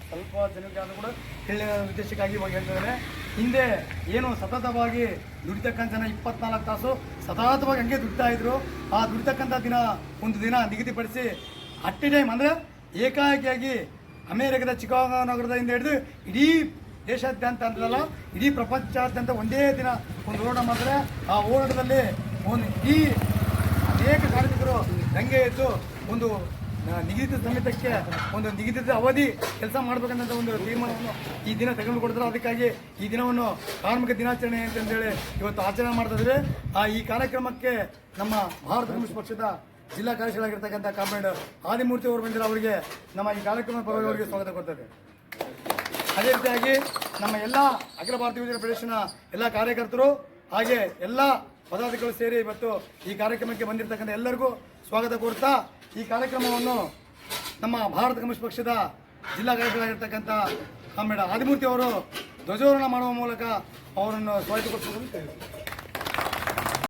ಸ್ವಲ್ಪ ಜನಕ್ಕೆ ಆದರೂ ಕೂಡ ಹೇಳುವ ಉದ್ದೇಶಕ್ಕಾಗಿ ಇವಾಗ ಹೇಳ್ತಿದ್ದಾರೆ. ಹಿಂದೆ ಏನು ಸತತವಾಗಿ ದುಡಿತಕ್ಕಂಥ ಜನ 24 ತಾಸು ಸತತವಾಗಿ ಹಂಗೆ ದುಡಿತಾ ಇದ್ರು. ಆ ದುಡಿತಕ್ಕಂಥ ಒಂದು ದಿನ ನಿಗದಿಪಡಿಸಿ ಅಟ್ ಎ ಟೈಮ್ ಅಂದರೆ ಏಕಾಏಕಿಯಾಗಿ ಅಮೇರಿಕದ ಚಿಕಾಗೋ ನಗರದಿಂದ ಹಿಡಿದು ಇಡೀ ದೇಶಾದ್ಯಂತ ಅಂತಲ್ಲ, ಇಡೀ ಪ್ರಪಂಚಾದ್ಯಂತ ಒಂದೇ ದಿನ ಒಂದು ಹೋರಾಟ ಮಾಡಿದ್ರೆ ಆ ಹೋರಾಟದಲ್ಲಿ ಇಡೀ ಅನೇಕ ಕಾರ್ಮಿಕರು ದಂಗೆ ಎದ್ದು ಒಂದು ನಿಗದಿತ ಸಮಿತಕ್ಕೆ ಒಂದು ನಿಗದಿತ ಅವಧಿ ಕೆಲಸ ಮಾಡಬೇಕಂತ ಒಂದು ತೀರ್ಮಾನವನ್ನು ಈ ದಿನ ತೆಗೆದುಕೊಡ್ತಾರೆ. ಅದಕ್ಕಾಗಿ ಈ ದಿನವನ್ನು ಕಾರ್ಮಿಕ ದಿನಾಚರಣೆ ಅಂತಂದೇಳಿ ಇವತ್ತು ಆಚರಣೆ ಮಾಡ್ತಾ ಇದ್ದಾರೆ. ಈ ಕಾರ್ಯಕ್ರಮಕ್ಕೆ ನಮ್ಮ ಭಾರತ ಕಮ್ಯುನಿಸ್ಟ್ ಪಕ್ಷದ ಜಿಲ್ಲಾ ಕಾರ್ಯದರ್ಶಿಯಾಗಿರ್ತಕ್ಕಂಥ ಕಾಮ್ರೇಡ್ ಆದಿಮೂರ್ತಿ ಅವರು ಬಂದಿರೋ ಅವರಿಗೆ ನಮ್ಮ ಈ ಕಾರ್ಯಕ್ರಮದ ಪರವಾಗಿ ಅವರಿಗೆ ಸ್ವಾಗತ ಕೊಡ್ತಾರೆ. ಅದೇ ರೀತಿಯಾಗಿ ನಮ್ಮ ಎಲ್ಲ ಅಖಿಲ ಭಾರತೀಯ ವಿದ್ಯಾರ್ಥಿ ಫೆಡರೇಷನ್ನ ಎಲ್ಲ ಕಾರ್ಯಕರ್ತರು ಹಾಗೆ ಎಲ್ಲ ಪದಾಧಿಕಾರಿಗಳು ಸೇರಿ ಇವತ್ತು ಈ ಕಾರ್ಯಕ್ರಮಕ್ಕೆ ಬಂದಿರತಕ್ಕಂಥ ಎಲ್ಲರಿಗೂ ಸ್ವಾಗತ ಕೋರ್ತಾ ಈ ಕಾರ್ಯಕ್ರಮವನ್ನು ನಮ್ಮ ಭಾರತ ಕಮ್ಯುನಿಸ್ಟ್ ಪಕ್ಷದ ಜಿಲ್ಲಾ ಕಾರ್ಯದರ್ಶಿಯಾಗಿರ್ತಕ್ಕಂಥ ಕಾಮ್ರೇಡ್ ಆದಿಮೂರ್ತಿ ಅವರು ಧ್ವಜಾರೋಹಣ ಮಾಡುವ ಮೂಲಕ ಅವರನ್ನು ಸ್ವಾಗತ ಕೊಡ್ತಾರೆ.